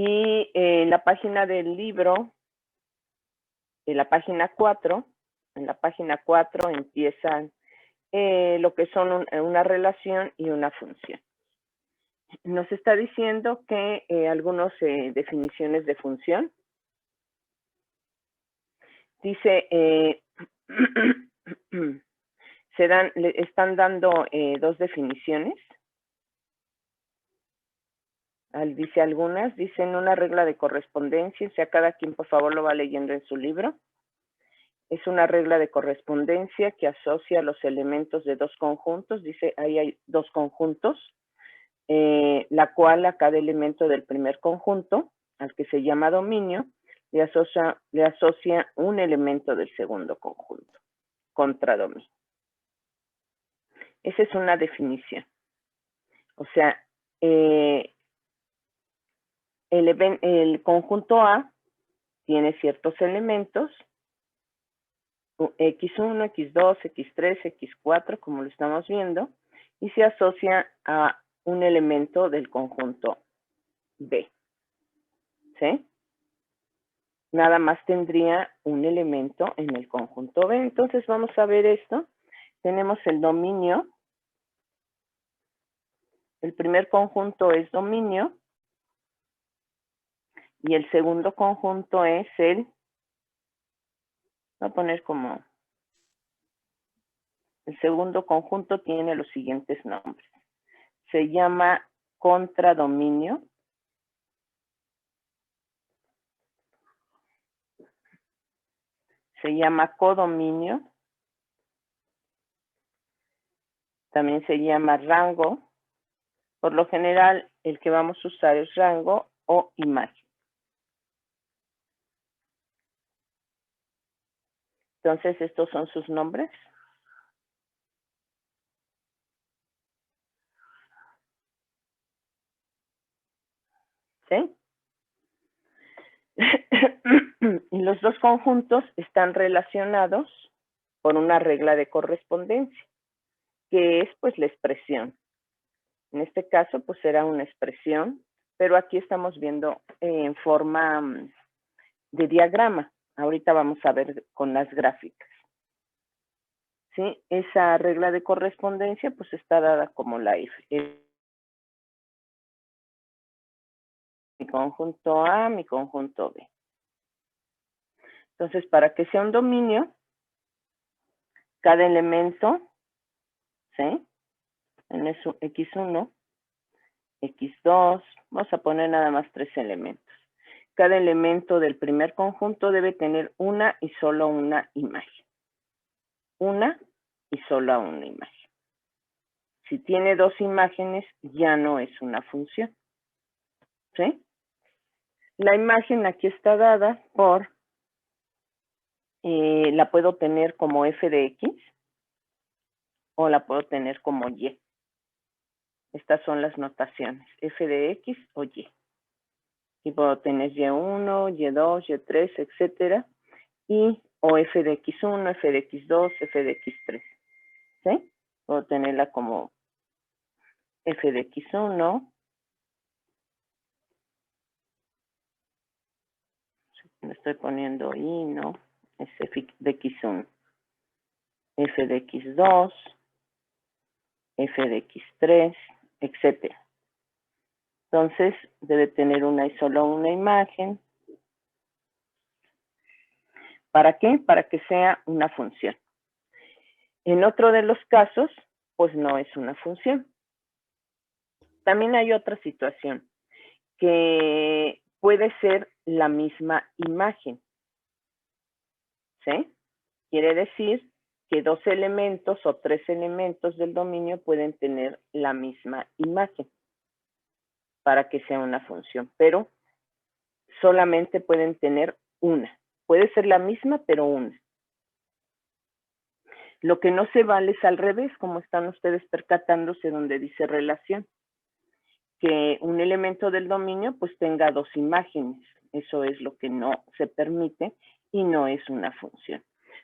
Y en la página del libro, en la página 4, empiezan lo que son una relación y una función. Nos está diciendo que algunas definiciones de función. Dice, están dando dos definiciones. Dice algunas, dicen una regla de correspondencia, o sea, cada quien por favor lo va leyendo en su libro. Es una regla de correspondencia que asocia los elementos de dos conjuntos, dice ahí hay dos conjuntos, la cual a cada elemento del primer conjunto, al que se llama dominio, le asocia un elemento del segundo conjunto, contradominio. Esa es una definición. O sea, el conjunto A tiene ciertos elementos, X1, X2, X3, X4, como lo estamos viendo, y se asocia a un elemento del conjunto B. ¿Sí? Nada más tendría un elemento en el conjunto B. Entonces vamos a ver esto. Tenemos el dominio. El primer conjunto es dominio. Y el segundo conjunto es el... Voy a poner como... El segundo conjunto tiene los siguientes nombres. Se llama contradominio. Se llama codominio. También se llama rango. Por lo general, el que vamos a usar es rango o imagen. Entonces, estos son sus nombres. ¿Sí? Y los dos conjuntos están relacionados por una regla de correspondencia, que es pues la expresión. En este caso, pues será una expresión, pero aquí estamos viendo en forma de diagrama. Ahorita vamos a ver con las gráficas. ¿Sí? Esa regla de correspondencia pues está dada como la F. Mi conjunto A, mi conjunto B. Entonces, para que sea un dominio, cada elemento, ¿sí? En eso, X1, X2, vamos a poner nada más 3 elementos. Cada elemento del primer conjunto debe tener una y solo una imagen. Una y solo una imagen. Si tiene dos imágenes, ya no es una función. ¿Sí? La imagen aquí está dada por, la puedo tener como f de x o la puedo tener como y. Estas son las notaciones, f de x o y. Y puedo tener y1, y2, y3, etcétera. Y o f de x1, f de x2, f de x3. ¿Sí? Puedo tenerla como f de x1. Me estoy poniendo y, ¿no? Es f de x1. F de x2, f de x3, etcétera. Entonces, debe tener una y solo una imagen. ¿Para qué? Para que sea una función. En otro de los casos, pues no es una función. También hay otra situación, que puede ser la misma imagen. ¿Sí? Quiere decir que dos elementos o tres elementos del dominio pueden tener la misma imagen para que sea una función, pero solamente pueden tener una. Puede ser la misma, pero una. Lo que no se vale es al revés, como están ustedes percatándose donde dice relación. Que un elemento del dominio pues tenga dos imágenes. Eso es lo que no se permite y no es una función.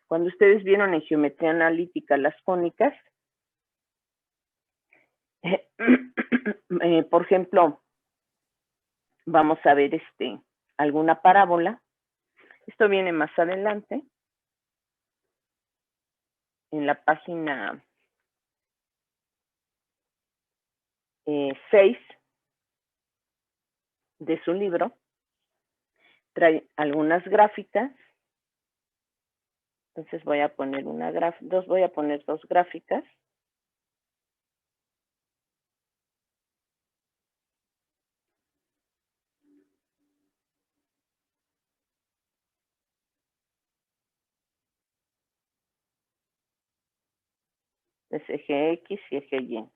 Cuando ustedes vieron en geometría analítica las cónicas, por ejemplo, vamos a ver alguna parábola. Esto viene más adelante, en la página 6 de su libro. Trae algunas gráficas. Entonces voy a poner dos gráficas. Es eje X y eje Y.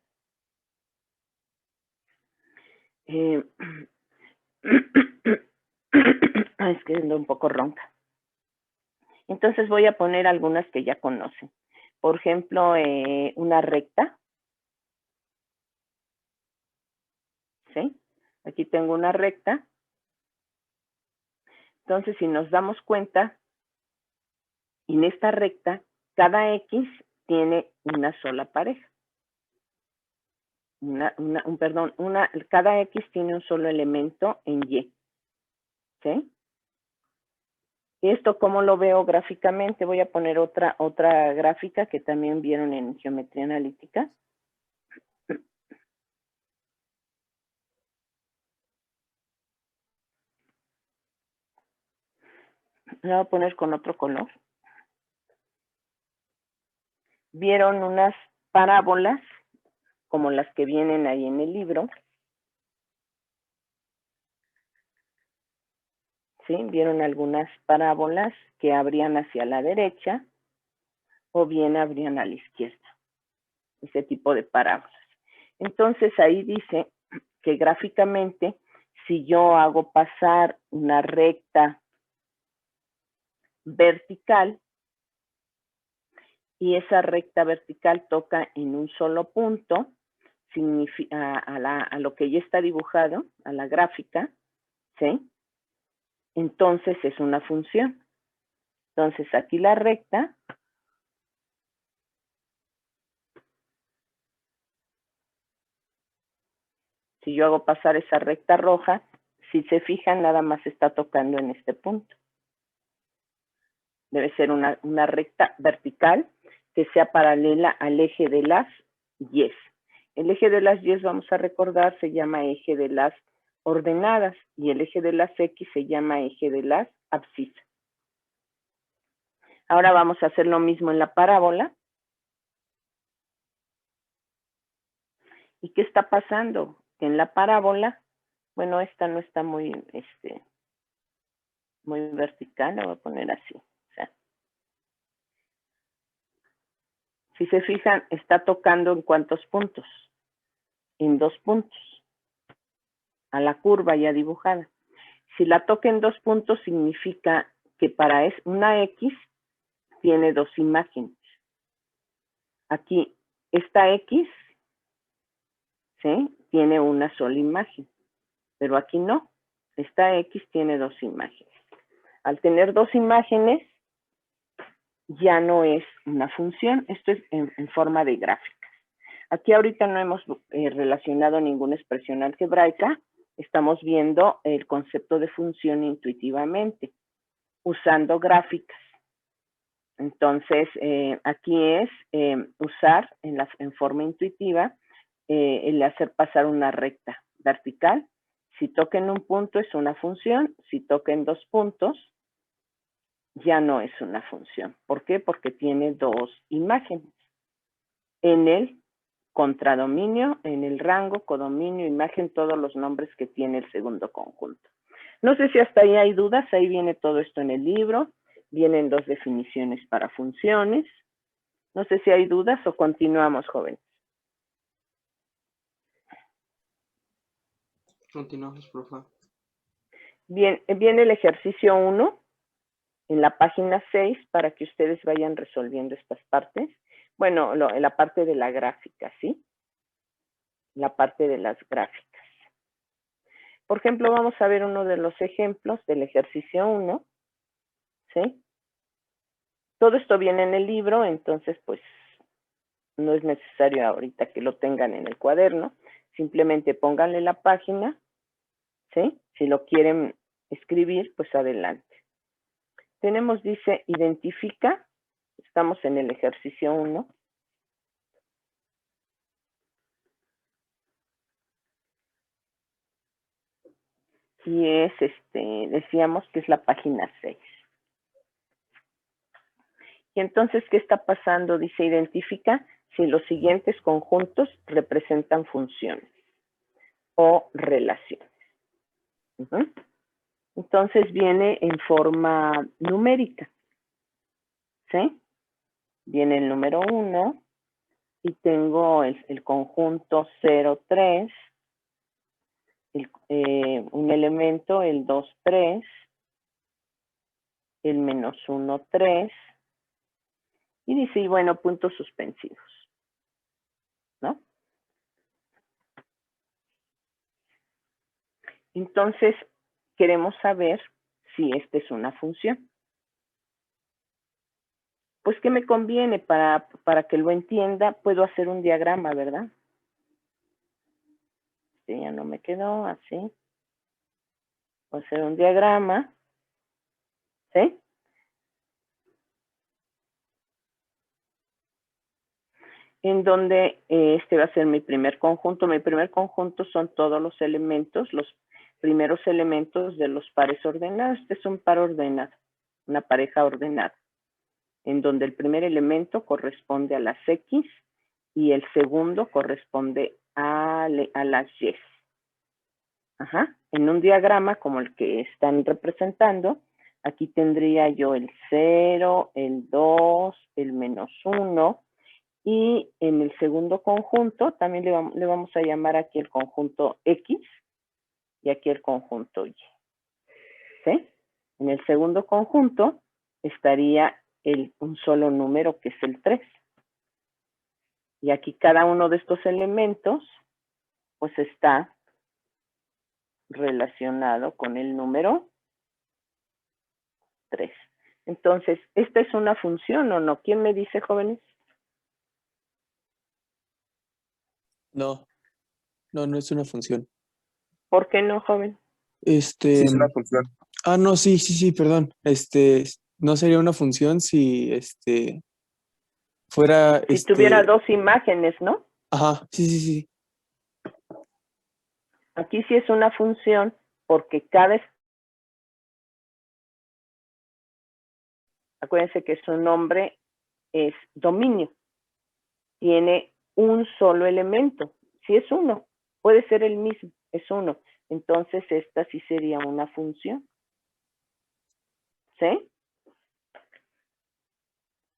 Es que ando un poco ronca. Entonces voy a poner algunas que ya conocen. Por ejemplo, una recta. ¿Sí? Aquí tengo una recta. Entonces, si nos damos cuenta, en esta recta, cada X tiene una sola pareja. Cada X tiene un solo elemento en Y. ¿Sí? Esto, ¿cómo lo veo gráficamente? Voy a poner otra gráfica que también vieron en geometría analítica. La voy a poner con otro color. Vieron unas parábolas como las que vienen ahí en el libro. ¿Sí? Vieron algunas parábolas que abrían hacia la derecha o bien abrían a la izquierda. Ese tipo de parábolas. Entonces ahí dice que gráficamente, si yo hago pasar una recta vertical y esa recta vertical toca en un solo punto, significa a lo que ya está dibujado, a la gráfica, ¿sí? Entonces es una función. Entonces aquí la recta si yo hago pasar esa recta roja, si se fijan, nada más está tocando en este punto. Debe ser una recta vertical que sea paralela al eje de las Y. El eje de las Y, vamos a recordar, se llama eje de las ordenadas y el eje de las X se llama eje de las abscisas. Ahora vamos a hacer lo mismo en la parábola. ¿Y qué está pasando? En la parábola, bueno, esta no está muy vertical, la voy a poner así. O sea, si se fijan, está tocando en ¿cuántos puntos? En 2 puntos. A la curva ya dibujada. Si la toca en 2 puntos, significa que para una X tiene 2 imágenes. Aquí, esta X, ¿sí? Tiene una sola imagen. Pero aquí no. Esta X tiene 2 imágenes. Al tener 2 imágenes, ya no es una función. Esto es en forma de gráfica. Aquí ahorita no hemos relacionado ninguna expresión algebraica. Estamos viendo el concepto de función intuitivamente, usando gráficas. Entonces, aquí es usar en forma intuitiva el hacer pasar una recta vertical. Si toca en un punto es una función, si toca en 2 puntos ya no es una función. ¿Por qué? Porque tiene 2 imágenes. En el contradominio, en el rango, codominio, imagen, todos los nombres que tiene el segundo conjunto. No sé si hasta ahí hay dudas, ahí viene todo esto en el libro, vienen 2 definiciones para funciones. No sé si hay dudas o continuamos, jóvenes. Continuamos, profe. Bien, viene el ejercicio 1 en la página 6 para que ustedes vayan resolviendo estas partes. Bueno, en la parte de la gráfica, ¿sí? La parte de las gráficas. Por ejemplo, vamos a ver uno de los ejemplos del ejercicio 1, ¿sí? Todo esto viene en el libro, entonces, pues, no es necesario ahorita que lo tengan en el cuaderno. Simplemente pónganle la página, ¿sí? Si lo quieren escribir, pues adelante. Tenemos, dice, identifica. Estamos en el ejercicio 1. Y es, decíamos que es la página 6. Y entonces, ¿qué está pasando? Dice, identifica si los siguientes conjuntos representan funciones o relaciones. Entonces viene en forma numérica, ¿sí? Viene el número 1 y tengo el conjunto 0, 3, un elemento, el 2, 3, el menos 1, 3, y dice, y bueno, puntos suspensivos, ¿no? Entonces, queremos saber si esta es una función. Pues, ¿qué me conviene para que lo entienda? Puedo hacer un diagrama, ¿verdad? Este ya no me quedó así. Voy a hacer un diagrama, ¿sí? En donde este va a ser mi primer conjunto. Mi primer conjunto son todos los elementos, los primeros elementos de los pares ordenados. Este es un par ordenado, una pareja ordenada, en donde el primer elemento corresponde a las X y el segundo corresponde a las Y. Ajá. En un diagrama como el que están representando, aquí tendría yo el 0, el 2, el menos 1, y en el segundo conjunto también le vamos a llamar aquí el conjunto X y aquí el conjunto Y. ¿Sí? En el segundo conjunto estaría un solo número que es el 3. Y aquí cada uno de estos elementos pues está relacionado con el número 3. Entonces, ¿esta es una función o no? ¿Quién me dice, jóvenes? No, no es una función. ¿Por qué no, joven? Sí, es una función. No, sí, perdón. No sería una función si, fuera, Si tuviera dos imágenes, ¿no? Ajá, sí. Aquí sí es una función porque acuérdense que su nombre es dominio. Tiene un solo elemento. Si es uno, puede ser el mismo, es uno. Entonces esta sí sería una función. ¿Sí?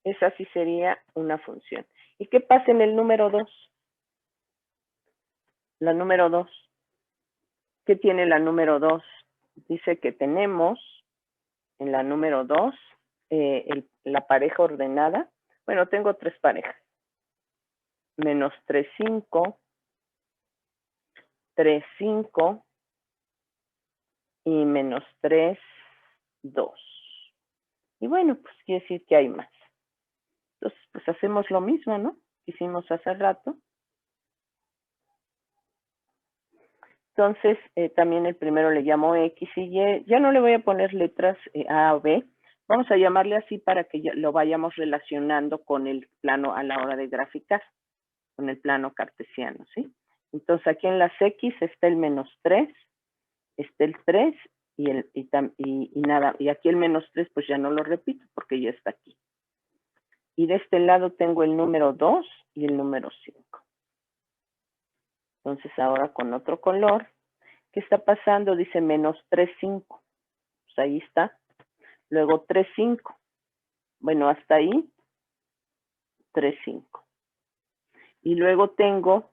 Esa sí sería una función. ¿Y qué pasa en el número 2? La número 2. ¿Qué tiene la número 2? Dice que tenemos en la número 2 la pareja ordenada. Bueno, tengo 3 parejas. Menos 3, 5, 3, 5 y menos 3, 2. Y bueno, pues quiere decir que hay más. Entonces, pues hacemos lo mismo, ¿no? Que hicimos hace rato. Entonces, también el primero le llamo X y Y. Ya no le voy a poner letras A o B. Vamos a llamarle así para que ya lo vayamos relacionando con el plano a la hora de graficar, con el plano cartesiano, ¿sí? Entonces, aquí en las X está el menos 3, está el 3 y nada. Y aquí el menos 3, pues ya no lo repito porque ya está aquí. Y de este lado tengo el número 2 y el número 5. Entonces, ahora con otro color, ¿qué está pasando? Dice menos 3, 5. Pues ahí está. Luego 3, 5. Bueno, hasta ahí, 3, 5. Y luego tengo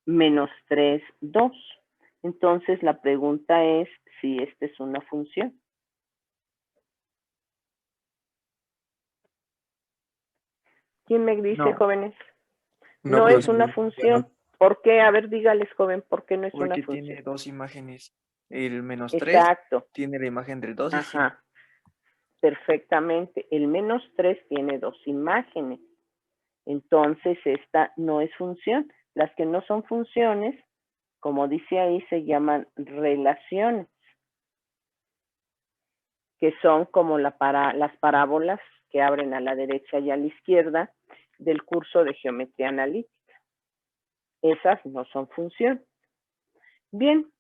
menos 3, 2. Entonces, la pregunta es si esta es una función. ¿Quién me dice, No. jóvenes? No, No es profe. una función. ¿Por qué? A ver, dígales, joven, ¿por qué no es una Porque función? tiene dos imágenes. El menos 3 Exacto. tiene la imagen del 2 y 5. Ajá. Perfectamente. El menos 3 tiene dos imágenes. Entonces, esta no es función. Las que no son funciones como dice ahí, se llaman relaciones, que son como las parábolas que abren a la derecha y a la izquierda del curso de geometría analítica. Esas no son funciones. Bien,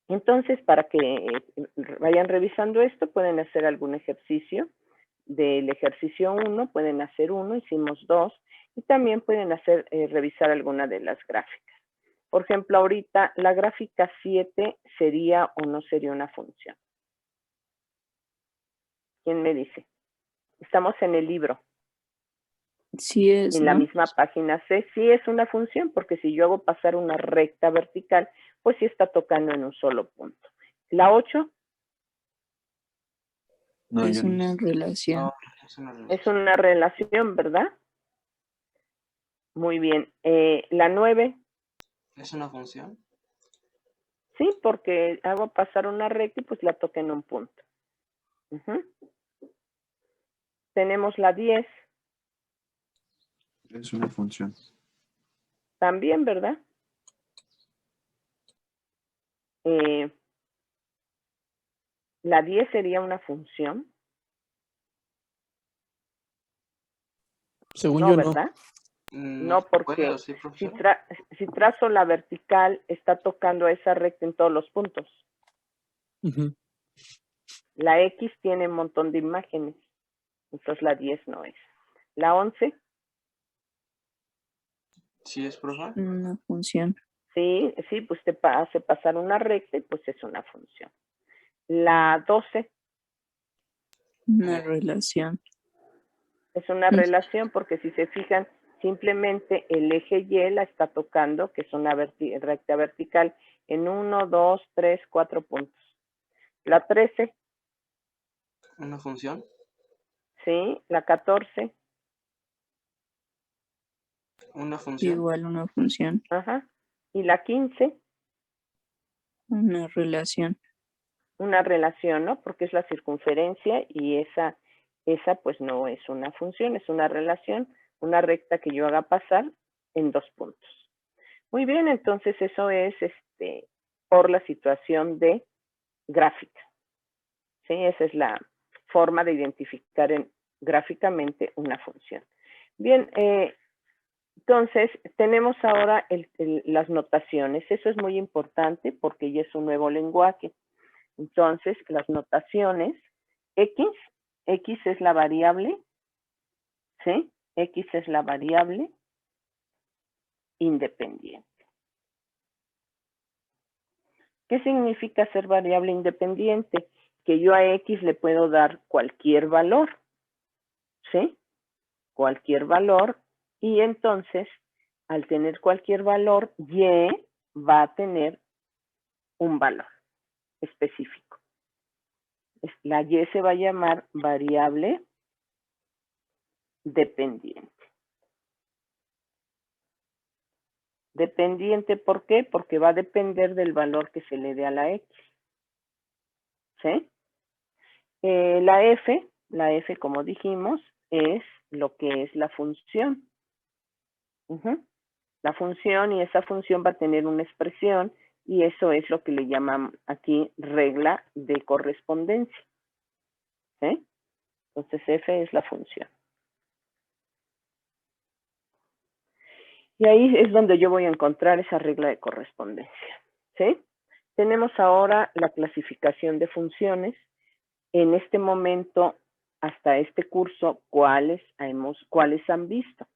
entonces para que vayan revisando esto, pueden hacer algún ejercicio. Del ejercicio 1 pueden hacer 1, hicimos 2, y también pueden hacer revisar alguna de las gráficas. Por ejemplo, ahorita la gráfica 7 sería o no sería una función. ¿Quién me dice? Estamos en el libro. Sí es, En la misma página C, sí es una función, porque si yo hago pasar una recta vertical, pues sí está tocando en un solo punto. La 8. No, es una relación. No, es una relación. Es una relación, ¿verdad? Muy bien. La 9. ¿Es una función? Sí, porque hago pasar una recta y pues la toca en un punto. Tenemos la 10. Es una función. También, ¿verdad? La 10 sería una función. Según No, yo no. ¿verdad? No, porque si trazo la vertical, está tocando a esa recta en todos los puntos. Ujú. La X tiene un montón de imágenes. Entonces la 10 no es. La 11. ¿Sí es, profe? Una función. Sí, pues te hace pasar una recta y pues es una función. La 12. Una relación. Es una relación porque si se fijan, simplemente el eje Y la está tocando, que es una recta vertical, en 1, 2, 3, 4 puntos. La 13. ¿Una función? Sí. La 14. ¿Una función? Igual una función. Ajá. Y la 15. Una relación. Una relación, ¿no? Porque es la circunferencia y esa pues no es una función, es una relación, una recta que yo haga pasar en 2 puntos. Muy bien, entonces eso es por la situación de gráfica. ¿Sí? Esa es la forma de identificar gráficamente una función. Bien, entonces tenemos ahora las notaciones. Eso es muy importante porque ya es un nuevo lenguaje. Entonces, las notaciones, X es la variable, ¿sí? X es la variable independiente. ¿Qué significa ser variable independiente? Que yo a X le puedo dar cualquier valor, ¿sí? Cualquier valor, y entonces, al tener cualquier valor, Y va a tener un valor específico. La Y se va a llamar variable dependiente. Dependiente, ¿por qué? Porque va a depender del valor que se le dé a la X. ¿Sí? La F, como dijimos, es lo que es la función. La función, y esa función va a tener una expresión, y eso es lo que le llaman aquí regla de correspondencia. ¿Sí? Entonces F es la función. Y ahí es donde yo voy a encontrar esa regla de correspondencia. ¿Sí? Tenemos ahora la clasificación de funciones. En este momento, hasta este curso, ¿cuáles han visto?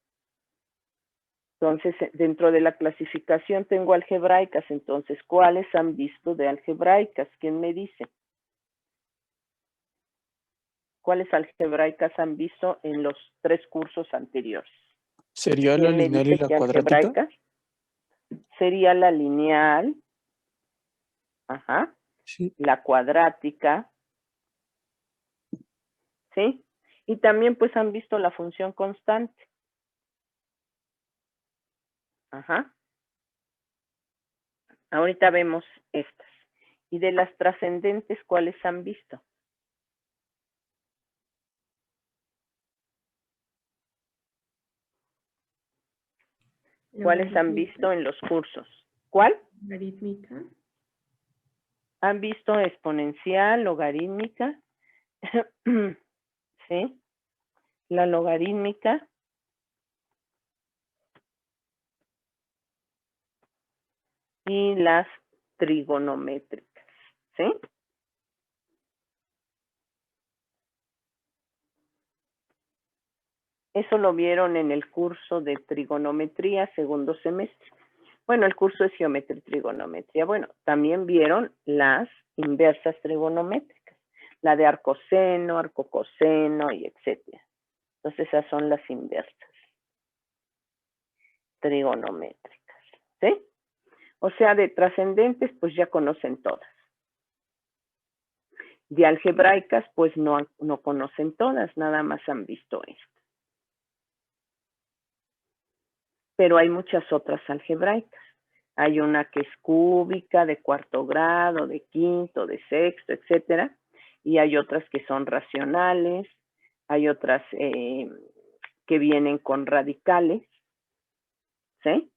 Entonces, dentro de la clasificación tengo algebraicas. Entonces, ¿cuáles han visto de algebraicas? ¿Quién me dice? ¿Cuáles algebraicas han visto en los 3 cursos anteriores? ¿Sería la ¿Quién me lineal y dice la que cuadrática? algebraicas? Sería la lineal, ajá, Sí. la cuadrática, ¿sí? Y también pues han visto la función constante. Ajá. Ahorita vemos estas. Y de las trascendentes, ¿cuáles han visto? ¿Cuáles han visto en los cursos? ¿Cuál? Logarítmica. ¿Han visto exponencial, logarítmica? ¿Sí? La logarítmica. Y las trigonométricas. ¿Sí? Eso lo vieron en el curso de trigonometría, segundo semestre. Bueno, el curso es geometría y trigonometría. Bueno, también vieron las inversas trigonométricas, la de arcoseno, arcocoseno y etcétera. Entonces esas son las inversas trigonométricas, ¿sí? O sea, de trascendentes, pues ya conocen todas. De algebraicas, pues no conocen todas, nada más han visto esto. Pero hay muchas otras algebraicas. Hay una que es cúbica, de cuarto grado, de quinto, de sexto, etcétera. Y hay otras que son racionales. Hay otras que vienen con radicales. ¿Sí?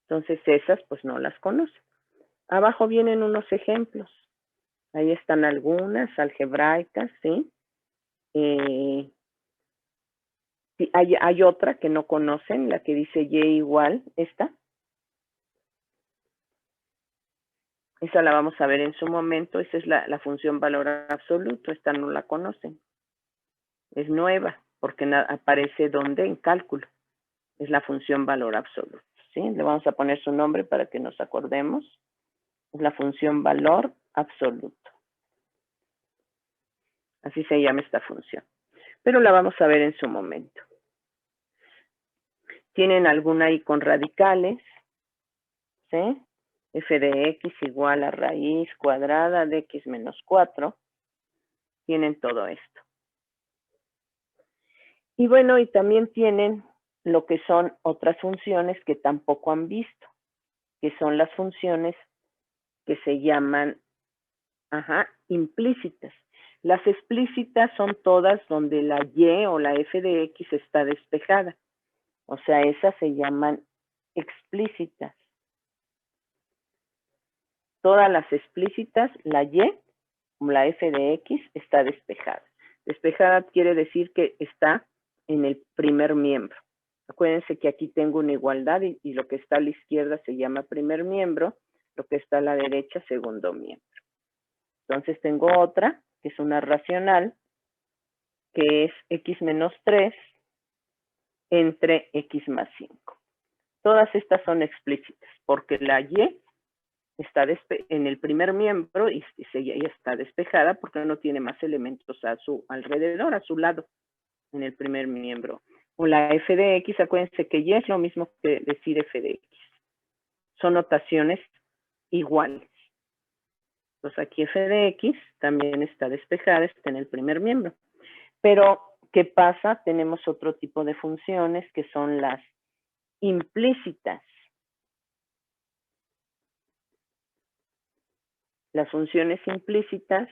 Entonces esas pues no las conocen. Abajo vienen unos ejemplos. Ahí están algunas algebraicas, ¿sí? Hay otra que no conocen, la que dice y igual, esta. Esa la vamos a ver en su momento. Esa es la función valor absoluto. Esta no la conocen. Es nueva, porque aparece ¿dónde? En cálculo. Es la función valor absoluto. ¿Sí? Le vamos a poner su nombre para que nos acordemos. Es la función valor absoluto. Así se llama esta función. Pero la vamos a ver en su momento. Tienen alguna ahí con radicales. ¿Sí? F de x igual a raíz cuadrada de x menos 4. Tienen todo esto. Y bueno, y también tienen lo que son otras funciones que tampoco han visto, que son las funciones que se llaman implícitas. Las explícitas son todas donde la y o la f de x está despejada. O sea, esas se llaman explícitas. Todas las explícitas, la y, como la f de x, está despejada. Despejada quiere decir que está en el primer miembro. Acuérdense que aquí tengo una igualdad y lo que está a la izquierda se llama primer miembro, lo que está a la derecha segundo miembro. Entonces tengo otra, que es una racional, que es x menos 3 entre x más 5. Todas estas son explícitas, porque la y está en el primer miembro y ya está despejada porque no tiene más elementos a su alrededor, a su lado, en el primer miembro. O la f de x, acuérdense que y es lo mismo que decir f de x. Son notaciones iguales. Entonces aquí f de x también está despejada, está en el primer miembro. Pero, ¿qué pasa? Tenemos otro tipo de funciones que son las implícitas. Las funciones implícitas,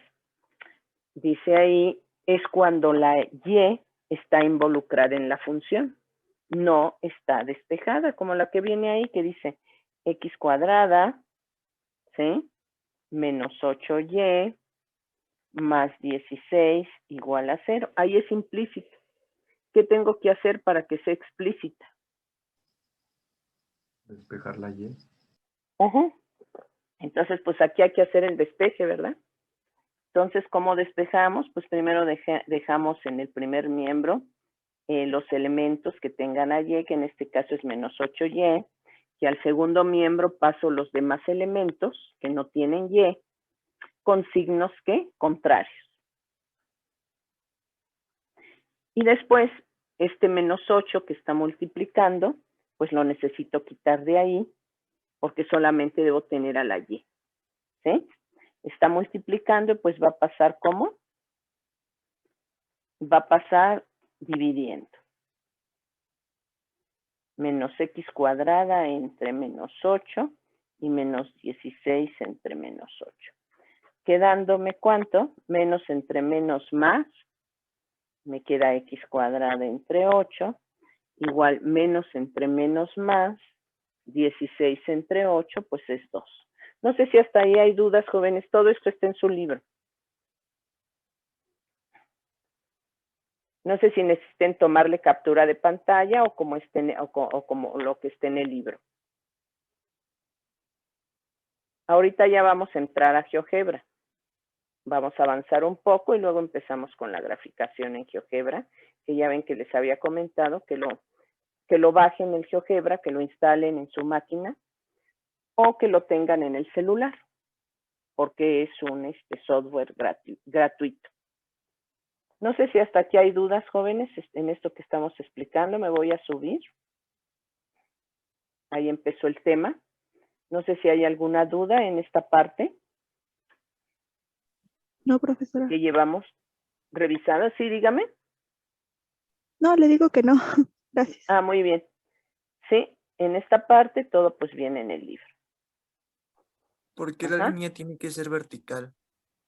dice ahí, es cuando la y está involucrada en la función. No está despejada, como la que viene ahí, que dice x cuadrada, ¿sí? Menos 8y más 16 igual a 0. Ahí es implícito. ¿Qué tengo que hacer para que sea explícita? Despejar la y. Entonces, pues aquí hay que hacer el despeje, ¿verdad? Entonces, ¿cómo despejamos? Pues primero dejamos en el primer miembro los elementos que tengan a y, que en este caso es menos 8y, y al segundo miembro paso los demás elementos que no tienen y, con signos que contrarios. Y después, este menos 8 que está multiplicando, pues lo necesito quitar de ahí, porque solamente debo tener a la y. ¿Sí? Está multiplicando y pues va a pasar ¿cómo? Va a pasar dividiendo. Menos x cuadrada entre menos 8 y menos 16 entre menos 8. Quedándome ¿cuánto? Menos entre menos más. Me queda x cuadrada entre 8. Igual menos entre menos más. 16 entre 8, pues es 2. No sé si hasta ahí hay dudas, jóvenes. Todo esto está en su libro. No sé si necesiten tomarle captura de pantalla o como lo que esté en el libro. Ahorita ya vamos a entrar a GeoGebra. Vamos a avanzar un poco y luego empezamos con la graficación en GeoGebra, que ya ven que les había comentado que lo bajen en GeoGebra, que lo instalen en su máquina o que lo tengan en el celular, porque es un software gratuito. No sé si hasta aquí hay dudas, jóvenes, en esto que estamos explicando. Me voy a subir. Ahí empezó el tema. No sé si hay alguna duda en esta parte. No, profesora. Que llevamos revisada. Sí, dígame. No, le digo que no. Gracias. Ah, muy bien. Sí, en esta parte todo pues viene en el libro. ¿Por qué la línea tiene que ser vertical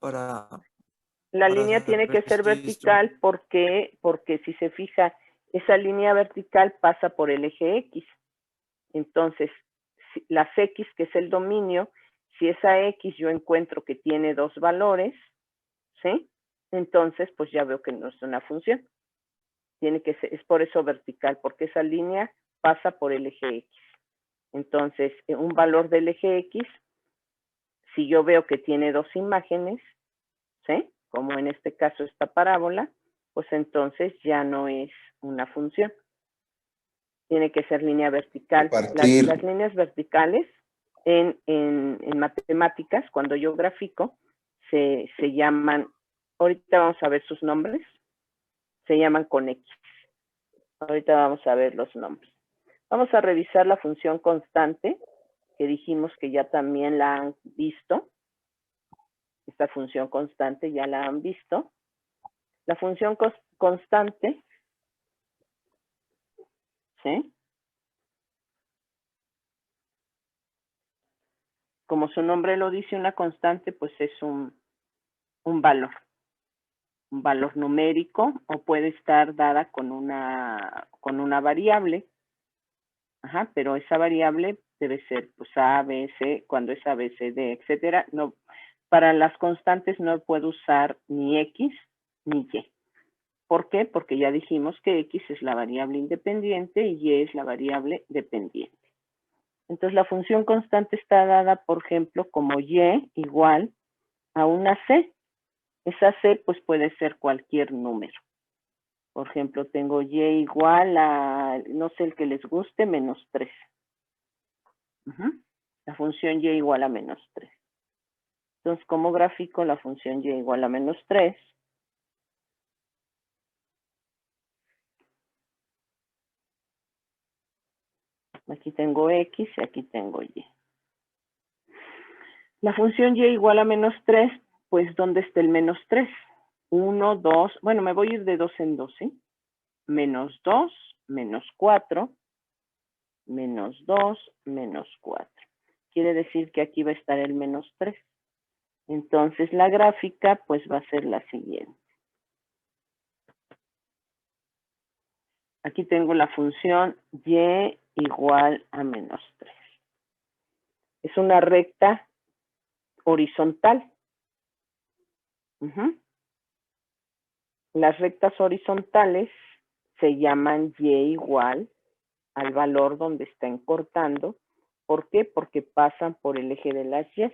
La línea tiene que ser vertical porque si se fija, esa línea vertical pasa por el eje X. Entonces, las X, que es el dominio, si esa X yo encuentro que tiene dos valores, ¿sí? Entonces, pues ya veo que no es una función. Tiene que ser, es por eso vertical, porque esa línea pasa por el eje X. Entonces, un valor del eje X, si yo veo que tiene dos imágenes, ¿sí? Como en este caso esta parábola, pues entonces ya no es una función. Tiene que ser línea vertical. Las líneas verticales en matemáticas, cuando yo grafico, se llaman, ahorita vamos a ver sus nombres, se llaman con X. Ahorita vamos a ver los nombres. Vamos a revisar la función constante, que dijimos que ya también la han visto. Esta función constante ya la han visto. La función constante, ¿sí? Como su nombre lo dice, una constante, pues es un valor numérico, o puede estar dada con una variable. Ajá, pero esa variable debe ser pues A, B, C, cuando es A, B, C, D, etcétera. No, para las constantes no puedo usar ni X ni Y. ¿Por qué? Porque ya dijimos que X es la variable independiente y Y es la variable dependiente. Entonces la función constante está dada, por ejemplo, como Y igual a una C. Esa C pues puede ser cualquier número. Por ejemplo, tengo Y igual a, no sé el que les guste, menos 3. La función Y igual a menos 3. Entonces, como grafico la función Y igual a menos 3, aquí tengo X y aquí tengo Y. La función Y igual a menos 3, pues, ¿dónde está el menos 3? 1, 2, bueno, me voy a ir de 2 en 2, ¿sí? Menos 2, menos 4, menos 2, menos 4. Quiere decir que aquí va a estar el menos 3. Entonces, la gráfica, pues, va a ser la siguiente. Aquí tengo la función Y igual a menos 3. Es una recta horizontal. Las rectas horizontales se llaman Y igual al valor donde están cortando. ¿Por qué? Porque pasan por el eje de las Y.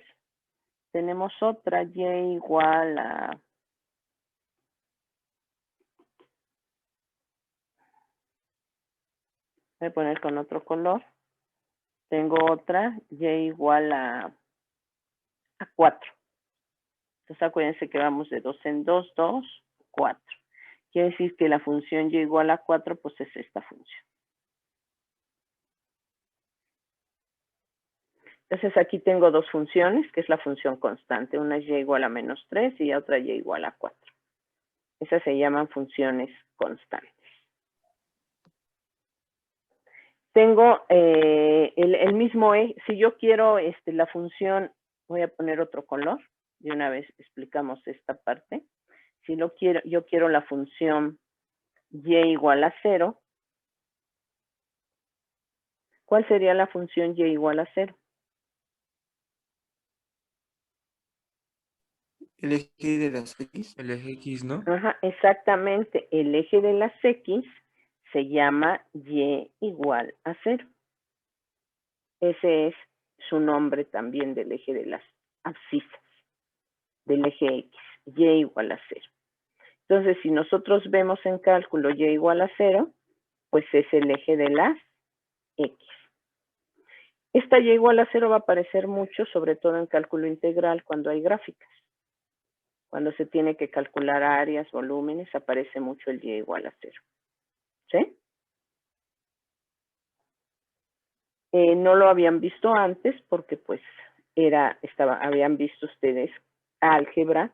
Tenemos otra Y igual a... Voy a poner con otro color. Tengo otra Y igual a 4. Entonces acuérdense que vamos de 2 en 2, 2, 4. Quiere decir que la función Y igual a 4, pues es esta función. Entonces aquí tengo dos funciones, que es la función constante. Una es Y igual a menos 3 y otra Y igual a 4. Esas se llaman funciones constantes. Tengo el mismo eje. Si yo quiero la función, voy a poner otro color. De una vez explicamos esta parte. Si yo quiero la función Y igual a 0. ¿Cuál sería la función y igual a 0? El eje de las X. El eje X, ¿no? Ajá, exactamente. El eje de las X se llama y igual a 0. Ese es su nombre también del eje de las abscisas, del eje X, y igual a 0. Entonces, si nosotros vemos en cálculo y igual a 0, pues es el eje de las X. Esta y igual a 0 va a aparecer mucho, sobre todo en cálculo integral, cuando hay gráficas. Cuando se tiene que calcular áreas, volúmenes, aparece mucho el y igual a 0. ¿Sí? No lo habían visto antes porque pues habían visto ustedes álgebra,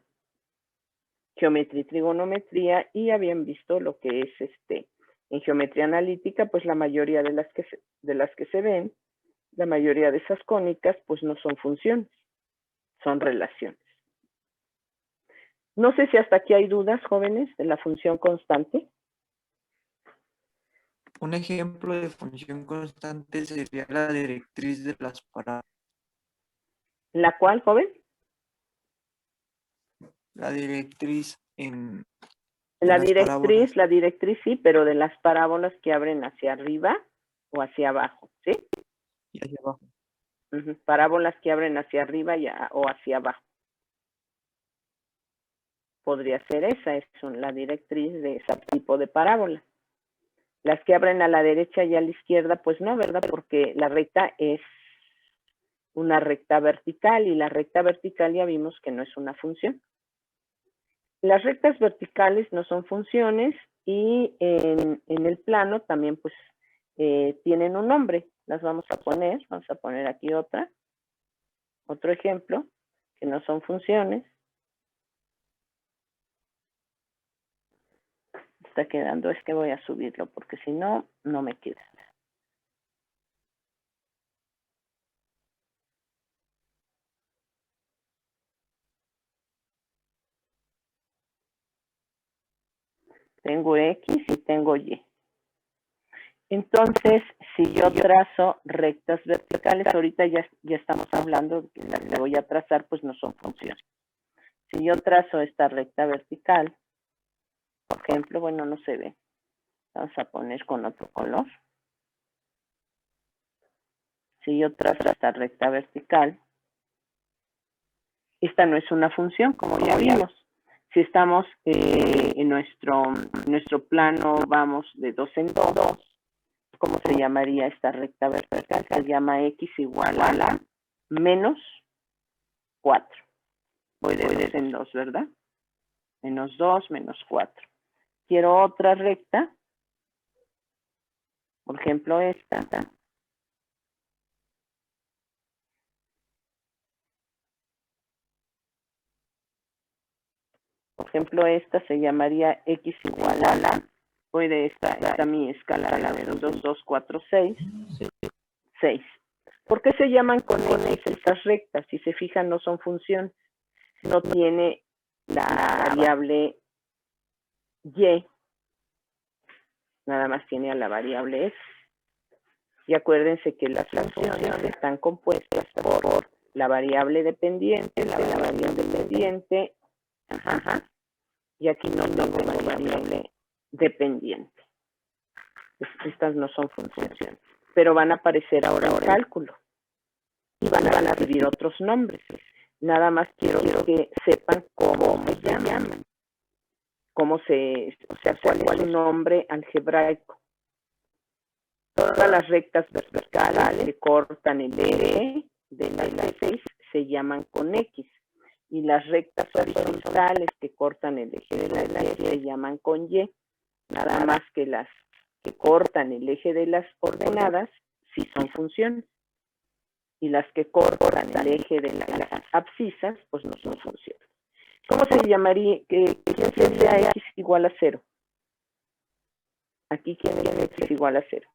geometría y trigonometría y habían visto lo que es en geometría analítica, pues la mayoría de las que se ven, la mayoría de esas cónicas pues no son funciones, son relaciones. No sé si hasta aquí hay dudas, jóvenes, de la función constante. Un ejemplo de función constante sería la directriz de las parábolas. ¿La cual, joven? La directriz en La las parábolas. directriz sí, pero de las parábolas que abren hacia arriba o hacia abajo, ¿sí? Y hacia abajo. Parábolas que abren hacia arriba o hacia abajo. Podría ser esa, es la directriz de ese tipo de parábola. Las que abren a la derecha y a la izquierda, pues no, ¿verdad? Porque la recta es una recta vertical y la recta vertical ya vimos que no es una función. Las rectas verticales no son funciones y en el plano también pues tienen un nombre. Las vamos a poner aquí otro ejemplo, que no son funciones. Está quedando, es que voy a subirlo porque si no, no me queda. Tengo X y tengo Y. Entonces, si yo trazo rectas verticales, ahorita ya estamos hablando de que las que voy a trazar, pues no son funciones. Si yo trazo esta recta vertical, por ejemplo, bueno, no se ve. Vamos a poner con otro color. Si yo trazo esta recta vertical, esta no es una función, como ya vimos. Si estamos en nuestro plano, vamos de 2 en 2, ¿cómo se llamaría esta recta vertical? Se llama X igual a la menos 4. Voy de 2 en 2, ¿verdad? Menos 2, menos 4. Quiero otra recta. Por ejemplo, esta. Por ejemplo, esta se llamaría X igual a la, voy de esta mi escala, la de 2, 2, 4, 6. 6. ¿Por qué se llaman con X estas rectas? Si se fijan, no son funciones. No tiene la variable Y. Nada más tiene a la variable X. Y acuérdense que las funciones están compuestas por la variable dependiente, la variable independiente, y aquí no tengo variable dependiente. Estas no son funciones, pero van a aparecer ahora en cálculo y van a recibir otros nombres. Nada más quiero que sepan cómo se llaman, cuál es su nombre algebraico. Todas las rectas verticales que cortan el eje de la X se llaman con X. Y las rectas horizontales que cortan el eje de la Y se llaman con Y. Nada más que las que cortan el eje de las ordenadas sí son funciones. Y las que cortan el eje de las abscisas, pues no son funciones. ¿Cómo se llamaría? ¿Quién sería X igual a 0? Aquí, ¿quién es X igual a 0?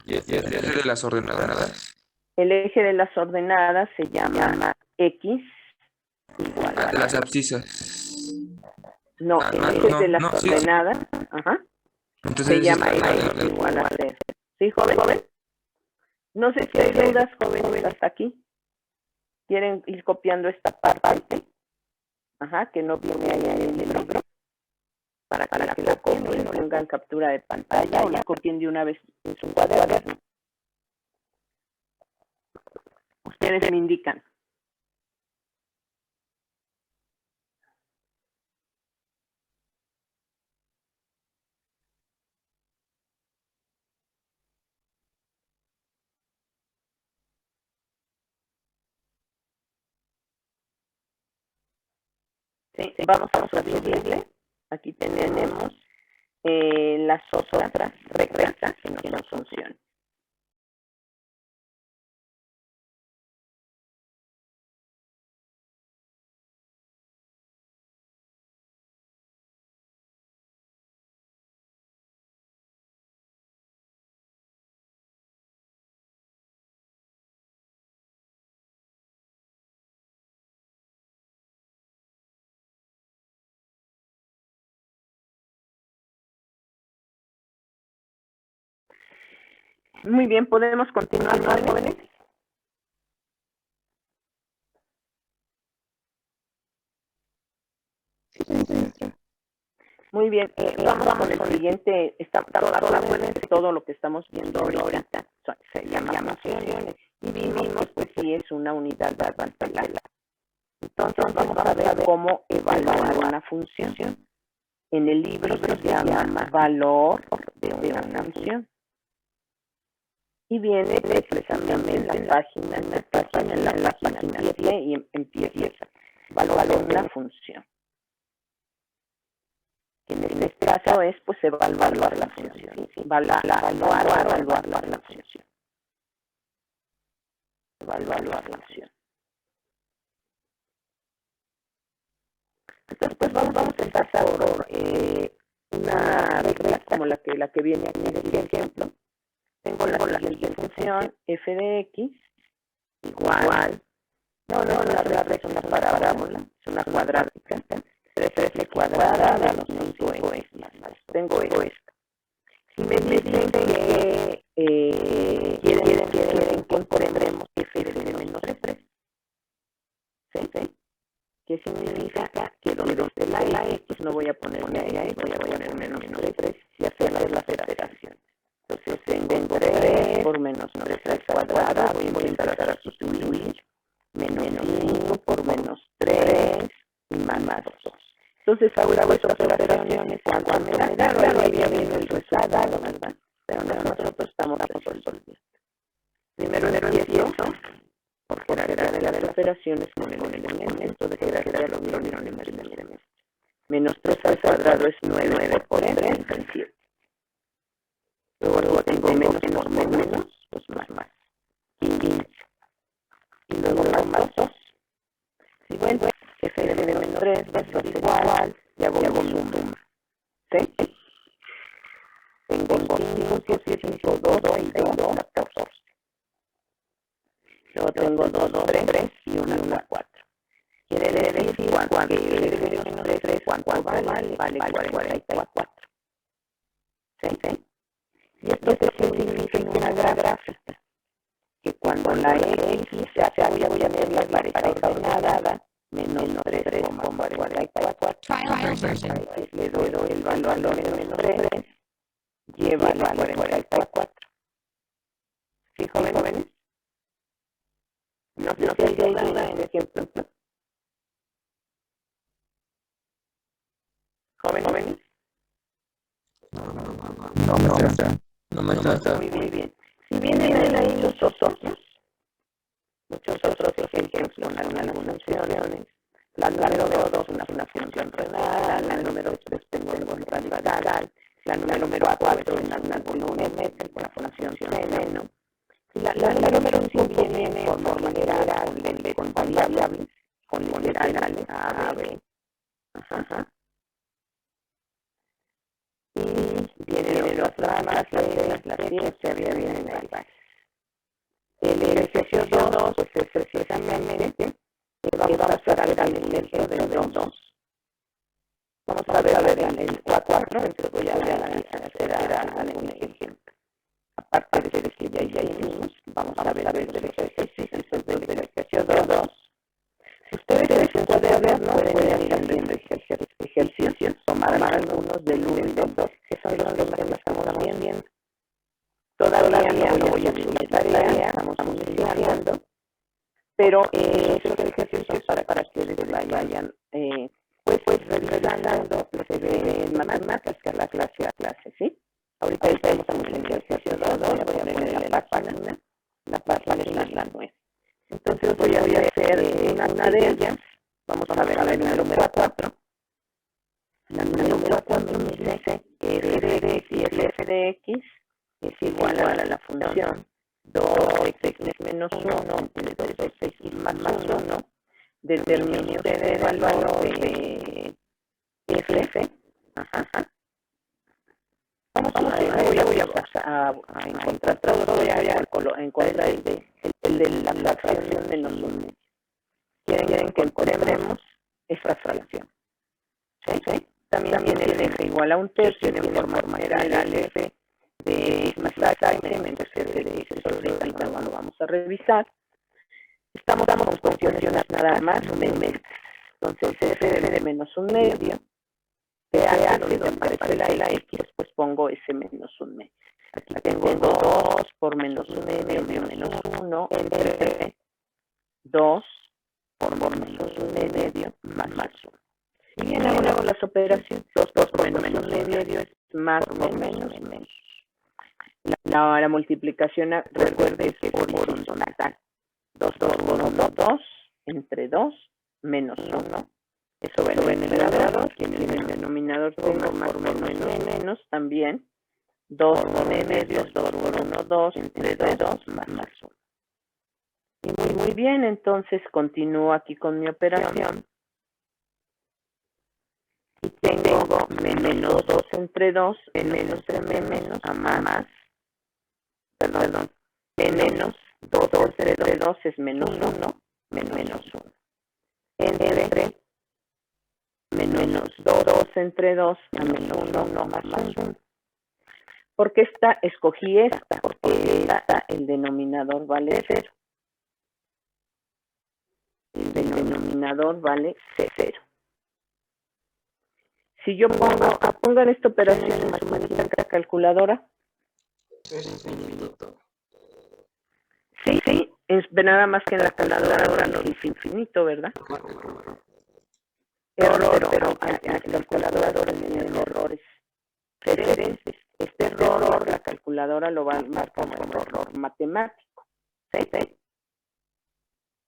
¿Y el eje de las ordenadas? El eje de las ordenadas se llama X igual a De las abscisas. No, el eje de las ordenadas, Entonces se llama X igual a 0. ¿Sí, joven? No sé si hay dudas, jóvenes, hasta aquí. ¿Quieren ir copiando esta parte? Ajá, que no viene ahí en el libro. Para que la copien, no pongan captura de pantalla o la copien de una vez en su cuaderno. Ustedes me indican. Sí, vamos a subirle. Aquí tenemos las otras rectas que no son funciones. Muy bien, podemos continuar, ¿no, jóvenes? Muy bien, vamos con el siguiente. Está todo lo que estamos viendo ahorita. Se llama funciones. Y vimos, pues, si es una unidad parcial. Entonces, vamos a ver cómo evaluar una función. En el libro se llama valor de una función. Y viene precisamente en la página 7 y empieza valor de una función. En este caso es, pues, evaluar la función. Evaluar la función. Evaluar la función. Entonces, pues, vamos a empezar por una regla como la que viene aquí en el ejemplo. Tengo la siguiente función, f de x igual, la regla es una parábola, es una cuadrática, 3f cuadrada menos 5x más. Tengo esto. Si me dicen que quieren que encontremos f de menos 3, ¿sí? ¿Qué significa? Que donde esté la x no voy a ponerle ahí, voy a poner menos 3 y hacer la operación. Entonces tengo 3 por menos 3 cuadrada, voy a empezar a sustituir menos 5 por menos 3 y más 2. Entonces ahora estas operaciones, cuando me da había visto el resultado, ¿verdad? Pero nosotros estamos resolviendo. Primero empiezo por generar las operaciones con el elemento de generar lo mismo. Menos 3 al cuadrado es 9 por 3 es 7. Luego tengo menos por menos, pues más. 15. Y luego más 2. Si bueno, f de menos 3 va a ser igual, y hago suma. ¿Sí? Tengo 5, 7, 5, 2 y 2, 14. Luego tengo 2, 3 y 1, 4. Quiere decir que f de menos 3, ¿cuánto vale? Vale 44. ¿Sí? Y esto se significa en una gráfica, que cuando la x se hace, voy a ver la pareja ordenada, menos 3,44. Le doy el valor de menos 3, lleva a 44. ¿Sí, jóvenes? No sé si hay duda en el ejemplo. ¿Jóvenes? No me está. Muy bien. Si vienen ahí muchos otros ejemplos, algunas funciones. La número 2 es una función renal, la número 3 tengo el radical, la número 4 es una volumétrica, una función seno. La número 5 viene por forma general, con variables, con literales A, B. Ajá. Y vienen las ramas, las ciencias, vienen ahí. El ejercicio 2, pues es precisamente que vamos a hacer el elemento del 2. Vamos a ver el 4, entonces voy a hacer un ejemplo. aparte de que ya hicimos, vamos a ver el ejercicio del ejercicio 2. Si ustedes se pueden ver, no pueden ir haciendo ejercicios, tomar algunos del 1 y del 2, que son los que estamos viendo. Todavía no voy a subir tarea, estamos iniciando, pero esos ejercicios para que ustedes vayan pues revisando lo que ve en matemáticas, la clase, ¿sí? Ahorita estamos en el ejercicio 2, voy a ponerle la página 9. Entonces voy a hacer una de ellas, vamos a ver la número 4. La número 4 nos dice que f de x es igual a la función 2x menos 1 entre 2x más 1, determine el valor de f. Vamos a encontrar todo, voy a encontrar el de la fracción menos 1. Quieren que encontremos esta fracción. ¿Sí? También el f igual a un tercio, de forma general f de x más h menos f de x sobre ahorita lo vamos a revisar. Estamos con funciones nada más menos. Entonces f de menos un medio, que haga donde aparece la x, pues pongo ese menos un medio. Aquí tengo 2 por menos un medio menos 1 entre 2 por menos un medio más 1. Y bien, ahora hago las operaciones. 2 por menos un medio es más por menos. La multiplicación, recuerde que es horizontal. 2 por 1, 2, entre 2, menos 1. Eso va en el numerador, tiene el denominador tengo más por menos también. 2 por medio, 2 por 1, 2, entre 2, más 1. Y muy bien, entonces continúo aquí con mi operación. Y tengo menos 2 entre 2, menos a más, perdón, menos 2 entre 2 es menos 1, menos 1. Entre menos 2 entre 2 a menos 1 más 1. ¿Por qué escogí esta? Porque el denominador vale 0. El denominador vale 0. Si yo pongan esta operación en su maldita calculadora. Es infinito. Sí, es nada más que en la calculadora no dice infinito, ¿verdad? Error, pero en la calculadora tienen errores diferentes. Este error la calculadora lo va a marcar como error matemático. ¿Sí?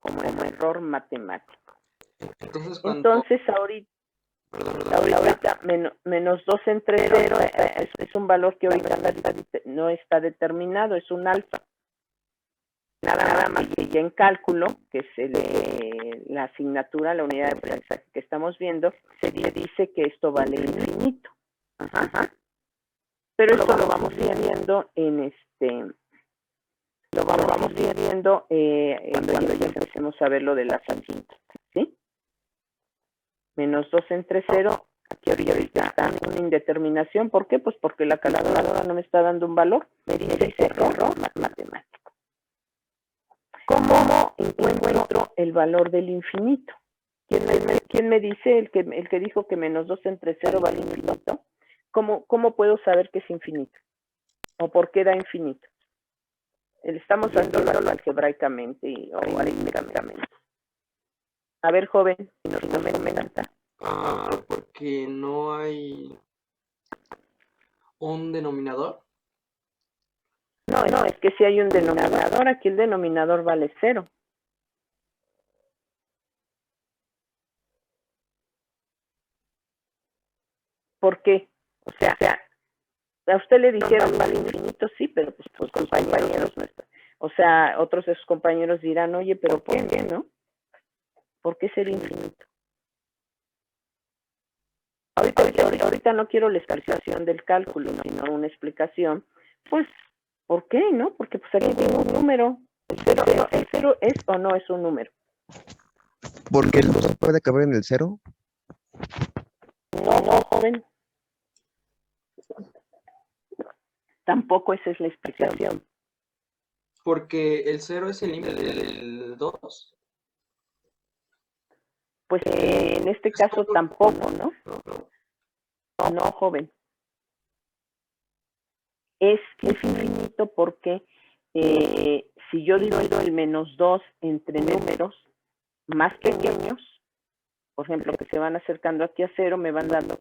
Como error matemático. Entonces ahorita menos 2 entre 0 es un valor que ahorita no está determinado, es un alfa. Nada más que ya en cálculo, que es la asignatura, la unidad de aprendizaje que estamos viendo, se dice que esto vale infinito. Pero esto lo vamos a ir viendo vamos a ir viendo cuando ya empecemos a ver lo de la síntesis, ¿sí? Menos 2 entre 0, aquí ahorita está una indeterminación. ¿Por qué? Pues porque la calculadora no me está dando un valor, me dice error matemático. ¿Cómo encuentro el valor del infinito? ¿Quién me dice el que dijo que menos 2 entre 0 vale infinito? ¿Cómo puedo saber que es infinito? ¿O por qué da infinito? Estamos haciéndolo algebraicamente o aritméticamente. A ver, joven, si no me comenta. Porque no hay un denominador. No, es que si hay un denominador, aquí el denominador vale 0. ¿Por qué? O sea, a usted le dijeron vale infinito, sí, pero pues sus compañeros no están. O sea, otros de sus compañeros dirán, oye, pero ¿por qué, no? ¿Por qué ser infinito? Ahorita no quiero la explicación del cálculo, sino una explicación, pues, ¿por qué, no? Porque pues aquí tengo un número. ¿El cero es o no es un número? ¿Porque el 2 puede caber en el 0? No, joven. Tampoco esa es la explicación. Porque el 0 es el límite del 2. Pues en este caso tampoco, ¿no? No, joven. Es infinito porque si yo divido el -2 entre números más pequeños, por ejemplo, que se van acercando aquí a 0, me van dando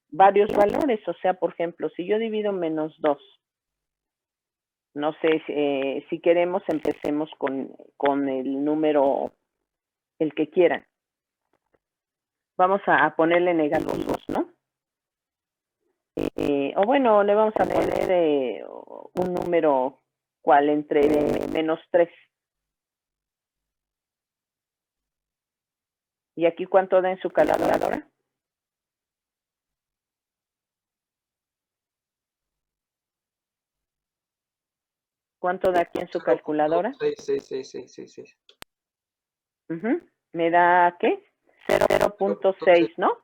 varios valores. O sea, por ejemplo, si yo divido -2, no sé, si queremos, empecemos con el número, el que quieran. Vamos a ponerle negativos, ¿no? O bueno, le vamos a poner un número, ¿cuál? Entre -3. ¿Y aquí cuánto da en su calculadora? ¿Cuánto da aquí en su calculadora? 6. ¿Me da qué? 0.6, ¿no?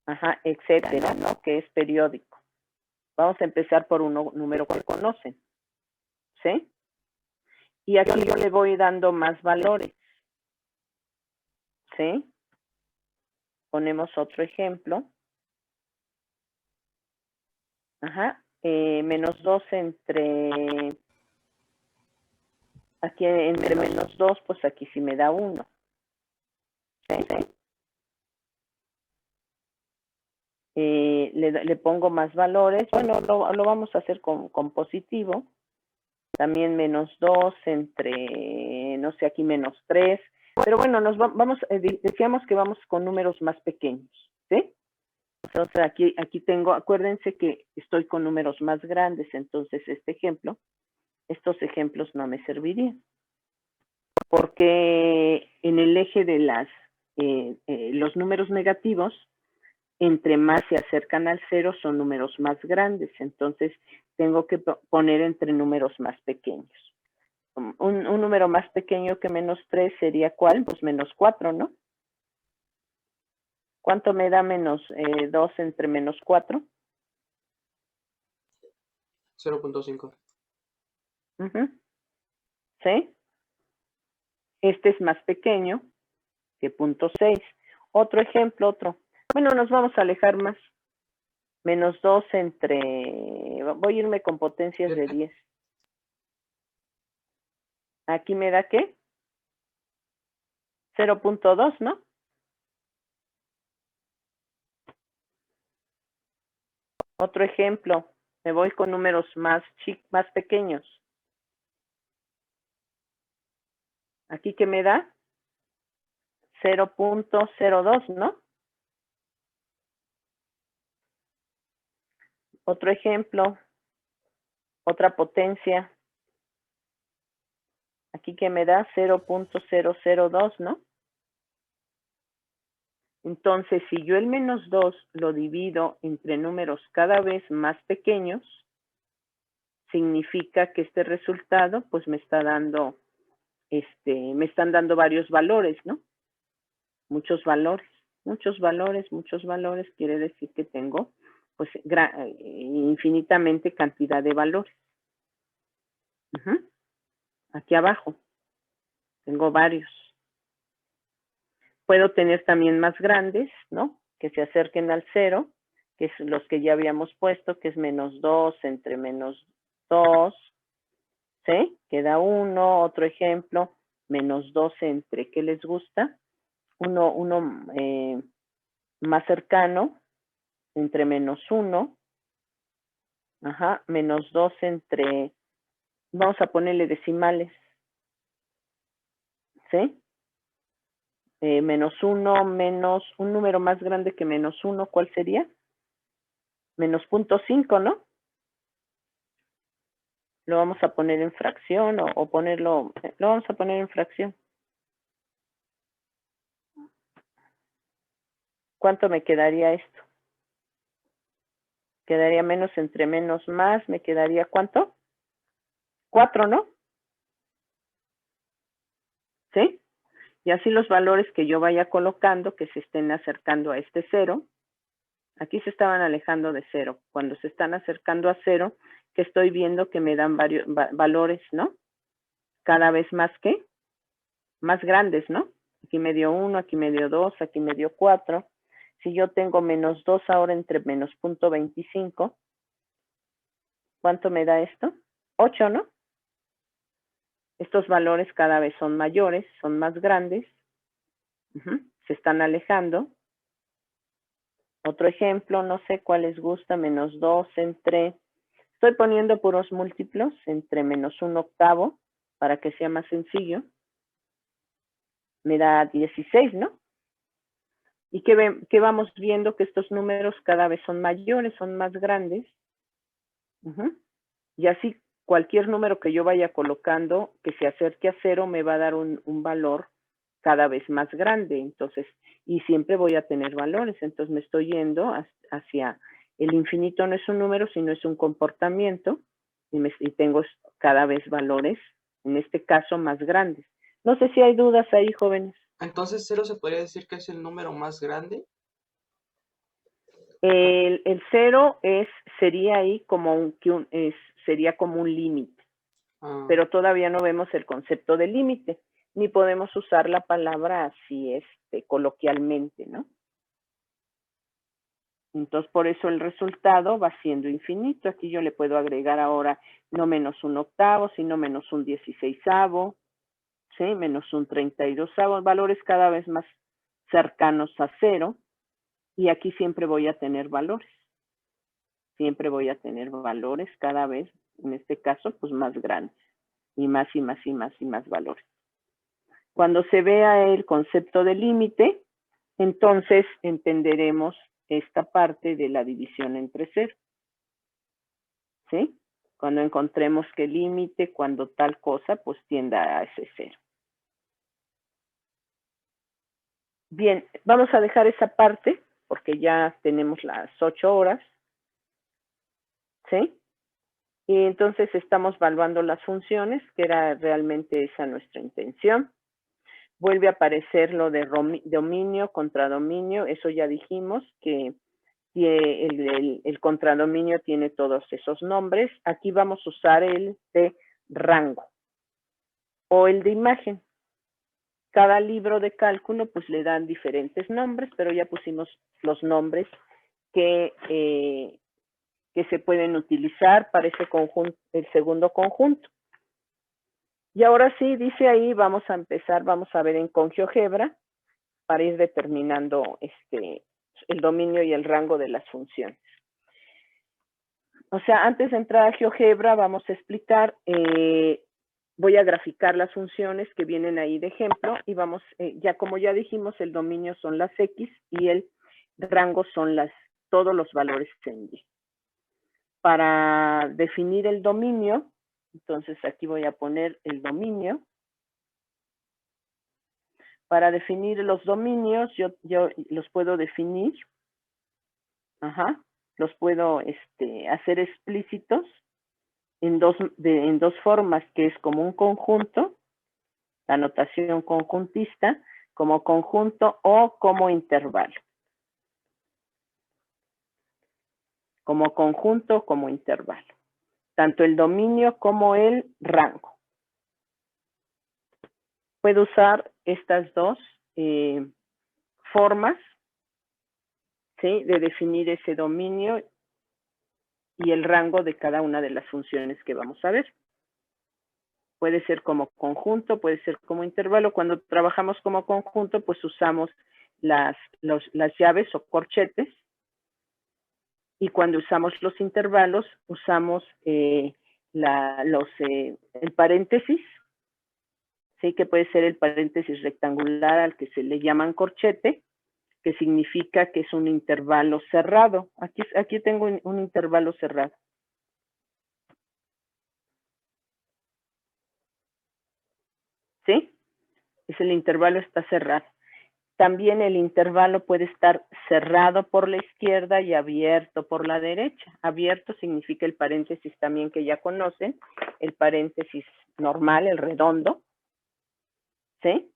Ajá, etcétera, ¿no? Que es periódico. Vamos a empezar por un número que conocen. ¿Sí? Y aquí yo le voy dando más valores. ¿Sí? Ponemos otro ejemplo. Ajá. -2 entre... Aquí entre -2, pues aquí sí me da 1. ¿Sí? Le pongo más valores. Bueno, lo vamos a hacer con positivo. También -2 entre, no sé, aquí -3. Pero bueno, decíamos que vamos con números más pequeños, ¿sí? Entonces aquí tengo, acuérdense que estoy con números más grandes, entonces estos ejemplos no me servirían. Porque en el eje de los números negativos, entre más se acercan al 0 son números más grandes, entonces tengo que poner entre números más pequeños. Un número más pequeño que -3 sería ¿cuál? Pues -4, ¿no? ¿Cuánto me da -2 entre -4? 0.5. ¿Sí? Este es más pequeño que 0.6. Otro ejemplo, otro. Bueno, nos vamos a alejar más. -2 entre... Voy a irme con potencias de 10. ¿Aquí me da qué? 0.2, ¿no? Otro ejemplo. Me voy con números más pequeños. ¿Aquí qué me da? 0.02, ¿no? Otro ejemplo. Otra potencia. Aquí que me da 0.002, ¿no? Entonces, si yo el -2 lo divido entre números cada vez más pequeños, significa que este resultado, pues me está dando, me están dando varios valores, ¿no? Muchos valores, quiere decir que tengo, pues, infinitamente cantidad de valores. Aquí abajo, tengo varios. Puedo tener también más grandes, ¿no? Que se acerquen al 0, que es los que ya habíamos puesto, que es -2 entre -2, ¿sí? Queda 1, otro ejemplo, -2 entre, ¿qué les gusta? Uno más cercano, entre -1, ajá, -2 entre, vamos a ponerle decimales, ¿sí? -1 menos, un número más grande que -1, ¿cuál sería? -0.5, ¿no? Lo vamos a poner en fracción o ponerlo, lo vamos a poner en fracción. ¿Cuánto me quedaría esto? Quedaría menos entre menos más, me quedaría ¿cuánto? 4, ¿no? ¿Sí? Y así los valores que yo vaya colocando, que se estén acercando a este 0, aquí se estaban alejando de 0. Cuando se están acercando a 0, que estoy viendo que me dan varios valores, ¿no? Cada vez más que, más grandes, ¿no? Aquí me dio 1, aquí me dio 2, aquí me dio 4. Si yo tengo menos 2 ahora entre menos 0.25, ¿cuánto me da esto? 8, ¿no? Estos valores cada vez son mayores, son más grandes. Se están alejando. Otro ejemplo, no sé cuál les gusta, menos 2 entre, estoy poniendo puros múltiplos, entre menos 1/8, para que sea más sencillo. Me da 16, ¿no? Y que vamos viendo que estos números cada vez son mayores, son más grandes. Y así cualquier número que yo vaya colocando que se acerque a 0 me va a dar un valor cada vez más grande. Entonces, y siempre voy a tener valores. Entonces me estoy yendo hacia el infinito. No es un número, sino es un comportamiento. Y tengo cada vez valores, en este caso, más grandes. No sé si hay dudas ahí, jóvenes. Entonces, 0 se podría decir que es el número más grande. El 0 sería ahí como sería como un límite, pero todavía no vemos el concepto de límite, ni podemos usar la palabra así coloquialmente, ¿no? Entonces, por eso el resultado va siendo infinito. Aquí yo le puedo agregar ahora no menos 1/8, sino menos 1/16, ¿sí? Menos 1/32, valores cada vez más cercanos a 0. Y aquí siempre voy a tener valores. Siempre voy a tener valores cada vez, en este caso, pues más grandes. Y más y más y más y más valores. Cuando se vea el concepto de límite, entonces entenderemos esta parte de la división entre 0. ¿Sí? Cuando encontremos que el límite, cuando tal cosa, pues tienda a ese 0. Bien, vamos a dejar esa parte, porque ya tenemos las 8 horas. ¿Sí? Y entonces estamos evaluando las funciones, que era realmente esa nuestra intención. Vuelve a aparecer lo de dominio, contradominio, eso ya dijimos que el contradominio tiene todos esos nombres. Aquí vamos a usar el de rango o el de imagen. Cada libro de cálculo pues le dan diferentes nombres, pero ya pusimos los nombres que se pueden utilizar para ese conjunto, el segundo conjunto. Y ahora sí, dice ahí, vamos a empezar, vamos a ver en con GeoGebra para ir determinando el dominio y el rango de las funciones. O sea, antes de entrar a GeoGebra vamos a explicar, voy a graficar las funciones que vienen ahí de ejemplo y vamos, ya como ya dijimos, el dominio son las X y el rango son todos los valores en Y. Para definir el dominio, entonces aquí voy a poner el dominio. Para definir los dominios, yo los puedo definir. Los puedo hacer explícitos en dos formas, que es como un conjunto, la notación conjuntista, como conjunto o como intervalo. Como conjunto o como intervalo. Tanto el dominio como el rango. Puedo usar estas dos formas, ¿sí?, de definir ese dominio y el rango de cada una de las funciones que vamos a ver. Puede ser como conjunto, puede ser como intervalo. Cuando trabajamos como conjunto, pues usamos las llaves o corchetes. Y cuando usamos los intervalos, usamos el paréntesis, ¿sí?, que puede ser el paréntesis rectangular al que se le llaman corchete, que significa que es un intervalo cerrado. Aquí tengo un intervalo cerrado. ¿Sí? El intervalo está cerrado. También el intervalo puede estar cerrado por la izquierda y abierto por la derecha. Abierto significa el paréntesis también que ya conocen, el paréntesis normal, el redondo. ¿Sí?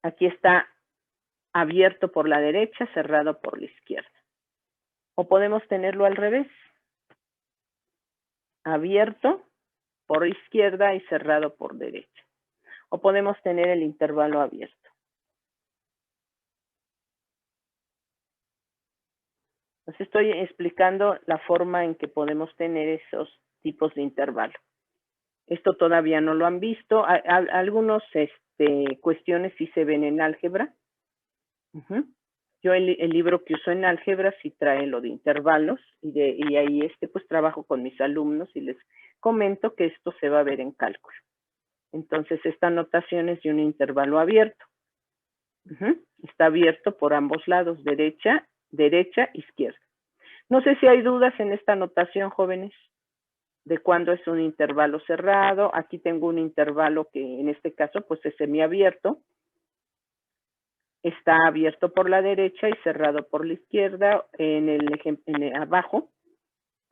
Aquí está abierto por la derecha, cerrado por la izquierda. O podemos tenerlo al revés. abierto por izquierda y cerrado por derecha. O podemos tener el intervalo abierto. Les estoy explicando la forma en que podemos tener esos tipos de intervalo. Esto todavía no lo han visto. Algunos cuestiones sí se ven en álgebra. Yo el libro que uso en álgebra sí trae lo de intervalos y ahí pues trabajo con mis alumnos y les comento que esto se va a ver en cálculo. Entonces esta notación es de un intervalo abierto. Está abierto por ambos lados, derecha, izquierda. No sé si hay dudas en esta notación, jóvenes, de cuándo es un intervalo cerrado. Aquí tengo un intervalo que en este caso pues es semiabierto. Está abierto por la derecha y cerrado por la izquierda. Abajo,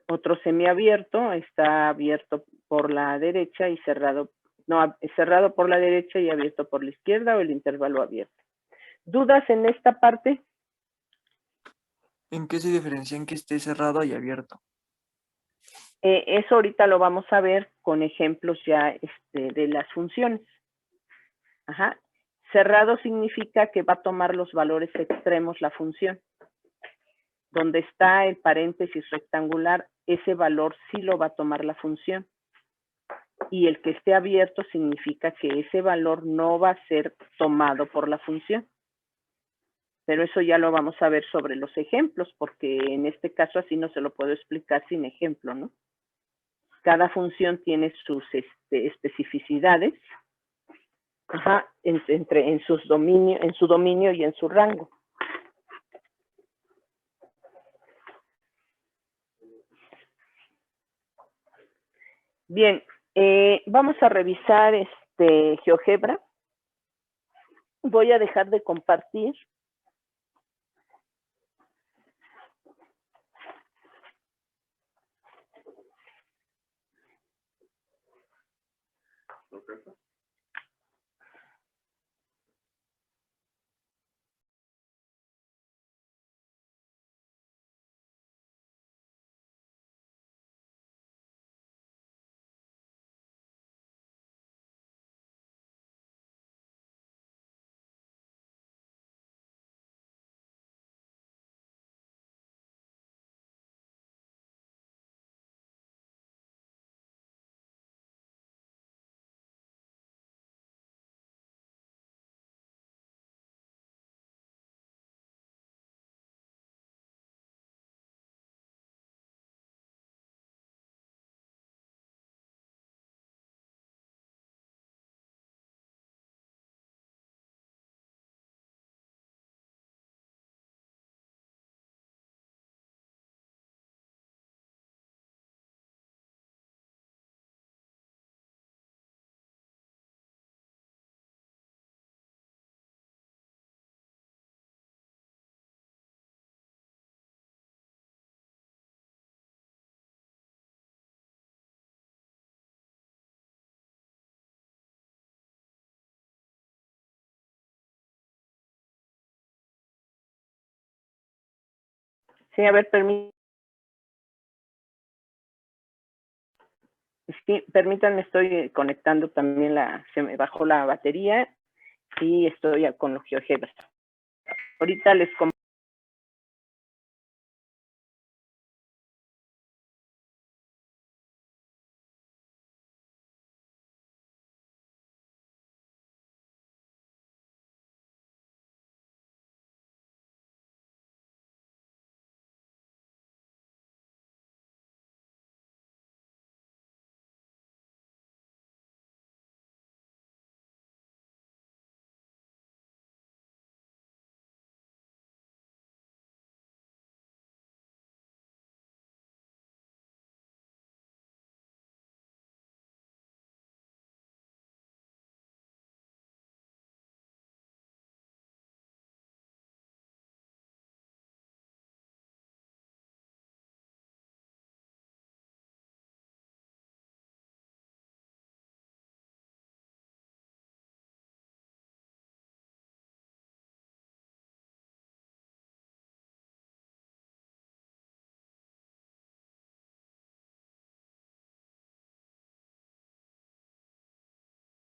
otro semiabierto, está abierto por la derecha y cerrado por la derecha y abierto por la izquierda, o el intervalo abierto. ¿Dudas en esta parte? ¿En qué se diferencia en que esté cerrado y abierto? Eso ahorita lo vamos a ver con ejemplos ya de las funciones. Cerrado significa que va a tomar los valores extremos la función. Donde está el paréntesis rectangular, ese valor sí lo va a tomar la función. Y el que esté abierto significa que ese valor no va a ser tomado por la función. Pero eso ya lo vamos a ver sobre los ejemplos, porque en este caso así no se lo puedo explicar sin ejemplo, ¿no? Cada función tiene sus especificidades en su dominio y en su rango. Bien, vamos a revisar GeoGebra. Voy a dejar de compartir. Sí, a ver, permítanme, estoy conectando también se me bajó la batería y estoy con los GeoGebra. Ahorita les comento.